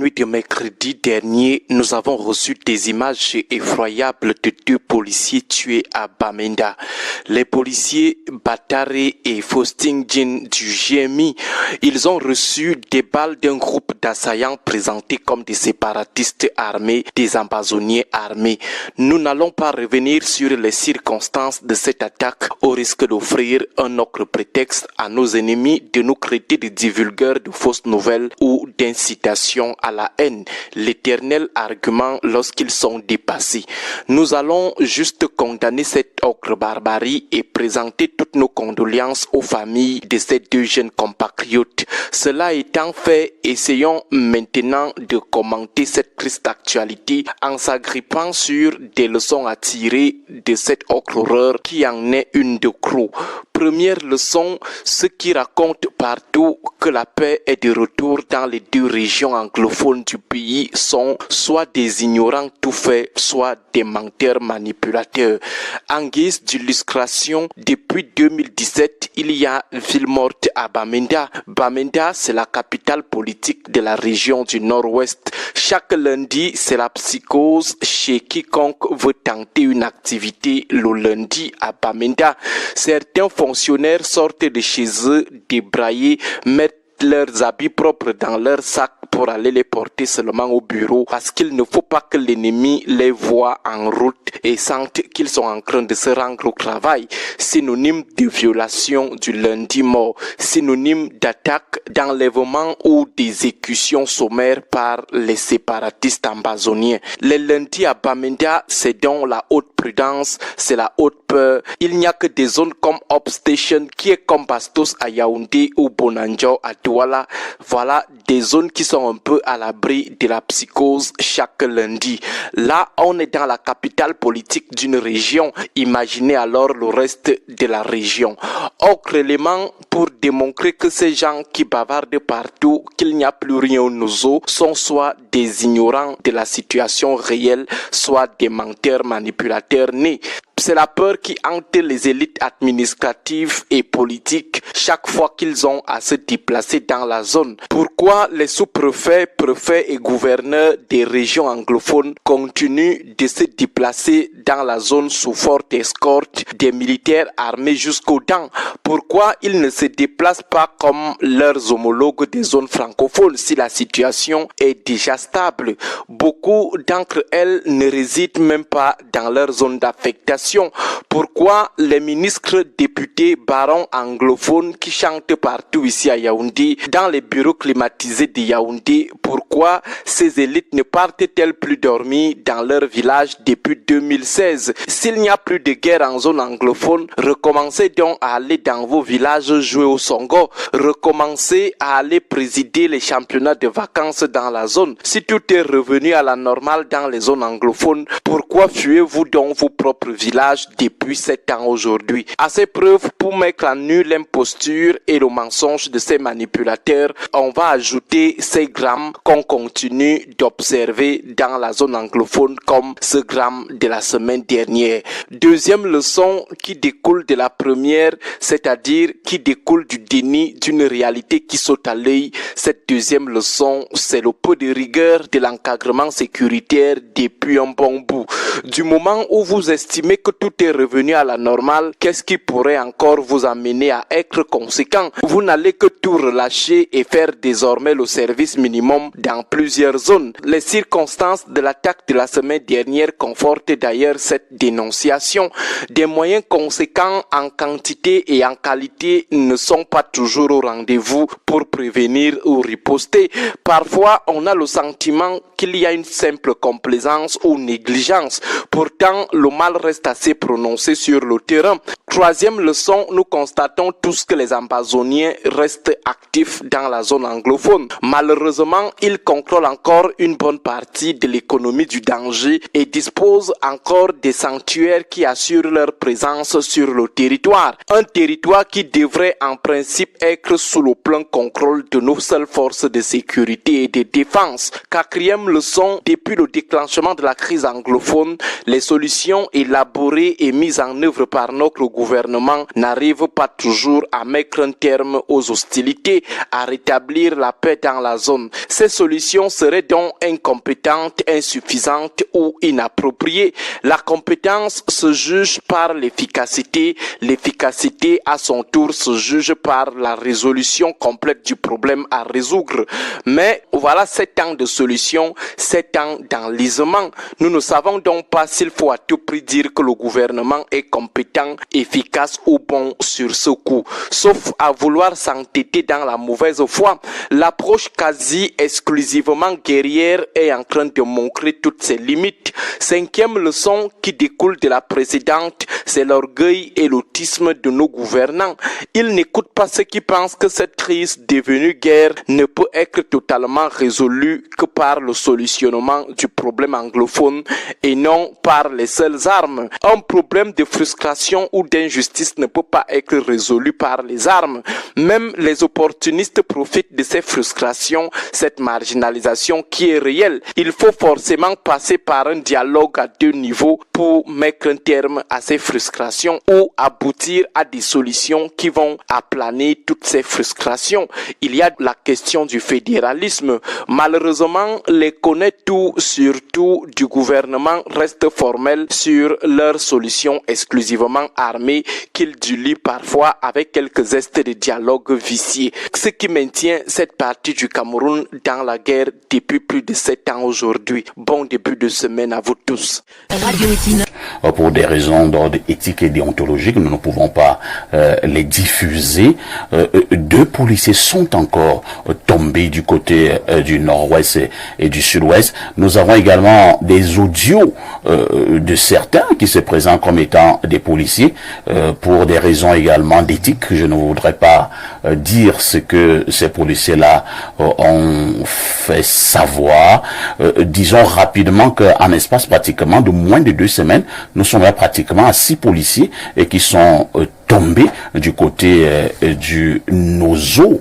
Nuit de mercredi dernier, nous avons reçu des images effroyables de 2 policiers tués à Bamenda. Les policiers Batare et Faustin Djin du GMI, ils ont reçu des balles d'un groupe d'assaillants présentés comme des séparatistes armés, des amazoniens armés. Nous n'allons pas revenir sur les circonstances de cette attaque au risque d'offrir un autre prétexte à nos ennemis de nous traiter de divulgueurs de fausses nouvelles ou d'incitation à la haine, l'éternel argument lorsqu'ils sont dépassés. Nous allons juste condamner cette ocre barbarie et présenter toutes nos condoléances aux familles de ces 2 jeunes compatriotes. Cela étant fait, essayons maintenant de commenter cette triste actualité en s'agrippant sur des leçons à tirer de cette ocre horreur qui en est une de crue. Première leçon, ceux qui racontent partout que la paix est de retour dans les 2 régions anglophones du pays sont soit des ignorants tout faits, soit des menteurs manipulateurs. En guise d'illustration, depuis 2017, il y a ville morte à Bamenda. Bamenda, c'est la capitale politique de la région du Nord-Ouest. Chaque lundi, c'est la psychose chez quiconque veut tenter une activité le lundi à Bamenda. Certains fonctionnaires sortent de chez eux débraillés, mettent leurs habits propres dans leur sac pour aller les porter seulement au bureau parce qu'il ne faut pas que l'ennemi les voie en route et sente qu'ils sont en train de se rendre au travail. Synonyme de violation du lundi mort, synonyme d'attaque, d'enlèvement ou d'exécution sommaire par les séparatistes amazoniens. Les lundis à Bamenda, c'est donc la haute prudence, c'est la haute peur. Il n'y a que des zones comme Upstation qui est comme Bastos à Yaoundé ou Bonanjo à Douala. Voilà des zones qui sont un peu à l'abri de la psychose chaque lundi. Là, on est dans la capitale politique d'une région. Imaginez alors le reste de la région. Autre élément pour démontrer que ces gens qui bavardent partout, qu'il n'y a plus rien aux noseaux, sont soit des ignorants de la situation réelle, soit des menteurs manipulateurs nés. C'est la peur qui hante les élites administratives et politiques chaque fois qu'ils ont à se déplacer dans la zone. Pourquoi les sous-préfets, préfets et gouverneurs des régions anglophones continuent de se déplacer dans la zone sous forte escorte des militaires armés jusqu'aux dents? Pourquoi ils ne se déplacent pas comme leurs homologues des zones francophones si la situation est déjà stable? Beaucoup d'entre elles ne résident même pas dans leur zone d'affectation. Pourquoi les ministres, députés, barons anglophones qui chantent partout ici à Yaoundé, dans les bureaux climatisés de Yaoundé, pourquoi ces élites ne partent-elles plus dormir dans leur village depuis 2016? S'il n'y a plus de guerre en zone anglophone, recommencez donc à aller dans vos villages jouer au songo, recommencez à aller présider les championnats de vacances dans la zone. Si tout est revenu à la normale dans les zones anglophones, pourquoi fuyez-vous donc vos propres villages depuis 7 ans aujourd'hui? À ces preuves, pour mettre à nu l'imposture et le mensonge de ces manipulateurs, on va ajouter ces grammes qu'on continue d'observer dans la zone anglophone comme ce gramme de la semaine dernière. Deuxième leçon qui découle de la première, c'est-à-dire qui découle du déni d'une réalité qui saute à l'œil. Cette deuxième leçon, c'est le peu de rigueur de l'encadrement sécuritaire depuis un bon bout. Du moment où vous estimez que tout est revenu à la normale, qu'est-ce qui pourrait encore vous amener à être conséquent? Vous n'allez que tout relâcher et faire désormais le service minimum dans plusieurs zones. Les circonstances de l'attaque de la semaine dernière confortent d'ailleurs cette dénonciation. Des moyens conséquents en quantité et en qualité ne sont pas toujours au rendez-vous pour prévenir ou riposter. Parfois, on a le sentiment qu'il y a une simple complaisance ou négligence. Pourtant, le mal reste assez prononcé sur le terrain. Troisième leçon, nous constatons tous que les Amazoniens restent actifs dans la zone anglophone. Malheureusement, ils contrôlent encore une bonne partie de l'économie du danger et disposent encore des sanctuaires qui assurent leur présence sur le territoire. Un territoire qui devrait en principe être sous le plein contrôle de nos seules forces de sécurité et de défense. Quatrième leçon, depuis le déclenchement de la crise anglophone, les solutions élaborées élaborée et mise en œuvre par notre gouvernement n'arrive pas toujours à mettre un terme aux hostilités, à rétablir la paix dans la zone. Ces solutions seraient donc incompétentes, insuffisantes ou inappropriées. La compétence se juge par l'efficacité. L'efficacité, à son tour, se juge par la résolution complète du problème à résoudre. Mais voilà 7 ans de solution, 7 ans d'enlisement. Nous ne savons donc pas s'il faut à tout prix dire que le gouvernement est compétent, efficace ou bon sur ce coup. Sauf à vouloir s'entêter dans la mauvaise foi. L'approche quasi exclusivement guerrière est en train de montrer toutes ses limites. 5e leçon qui découle de la précédente, c'est l'orgueil et l'autisme de nos gouvernants. Ils n'écoutent pas ceux qui pensent que cette crise devenue guerre ne peut être totalement résolue que par le solutionnement du problème anglophone et non par les seules armes. Un problème de frustration ou d'injustice ne peut pas être résolu par les armes. Même les opportunistes profitent de ces frustrations, cette marginalisation qui est réelle. Il faut forcément passer par un dialogue à 2 niveaux pour mettre un terme à ces frustrations ou aboutir à des solutions qui vont aplaner toutes ces frustrations. Il y a la question du fédéralisme. Malheureusement, les connaît-tout, surtout du gouvernement, restent formels sur leurs solutions exclusivement armées qu'ils dulient parfois avec quelques zestes de dialogue vicieux. Ce qui maintient cette partie du Cameroun dans la guerre depuis plus de 7 ans aujourd'hui. Bon début de semaine à vous tous. Pour des raisons d'ordre éthique et déontologique, nous ne pouvons pas les diffuser. 2 policiers sont encore tombés du côté du nord-ouest et du sud-ouest. Nous avons également des audios de certains qui se présentent comme étant des policiers pour des raisons également d'éthique. Je ne voudrais pas dire ce que ces policiers-là ont fait savoir. Disons rapidement qu'en espace pratiquement de moins de 2 semaines, nous sommes là pratiquement à 6 policiers qui sont tombés du côté du Nozo.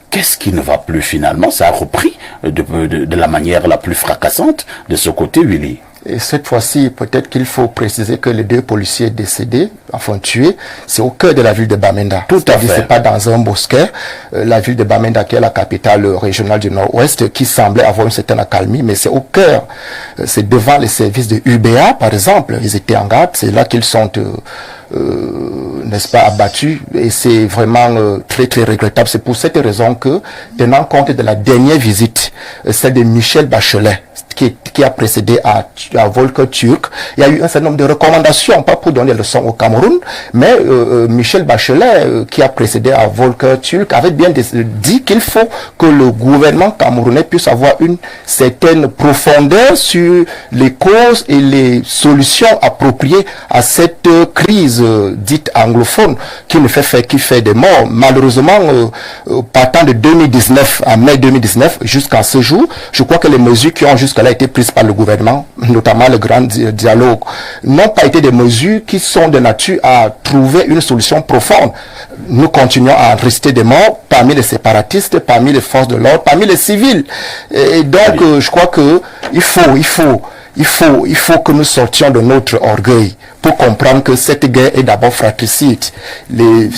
Qu'est-ce qui ne va plus finalement? Ça a repris de la manière la plus fracassante de ce côté, Willy. Et cette fois-ci, peut-être qu'il faut préciser que les 2 policiers décédés, enfin tués, c'est au cœur de la ville de Bamenda. Tout à fait. C'est pas dans un bosquet. La ville de Bamenda, qui est la capitale régionale du Nord-Ouest, qui semblait avoir une certaine accalmie, mais c'est au cœur. C'est devant les services de UBA, par exemple. Ils étaient en garde. C'est là qu'ils sont, n'est-ce pas, abattus. Et c'est vraiment très, très regrettable. C'est pour cette raison que, tenant compte de la dernière visite, celle de Michel Bachelet, qui a précédé à Volker Türk, il y a eu un certain nombre de recommandations, pas pour donner des leçons au Cameroun, mais Michel Bachelet, qui a précédé à Volker Türk, avait bien dit qu'il faut que le gouvernement camerounais puisse avoir une certaine profondeur sur les causes et les solutions appropriées à cette crise dite anglophone qui fait des morts. Malheureusement, partant de 2019, à mai 2019, jusqu'à ce jour, je crois que les mesures qui ont jusqu'à là été prises par le gouvernement, notamment le grand dialogue, n'ont pas été des mesures qui sont de nature à trouver une solution profonde. Nous continuons à rester des morts parmi les séparatistes, parmi les forces de l'ordre, parmi les civils. Et donc, je crois que il faut que nous sortions de notre orgueil pour comprendre que cette guerre est d'abord fratricide. Les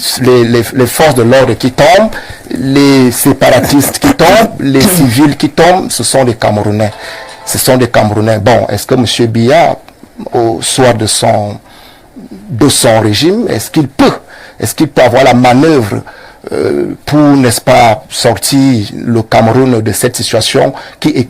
forces de l'ordre qui tombent, les séparatistes qui tombent, les civils qui tombent, ce sont des Camerounais. Ce sont des Camerounais. Bon, est-ce que M. Biya, au soir de son régime, est-ce qu'il peut avoir la manœuvre pour, n'est-ce pas, sortir le Cameroun de cette situation qui est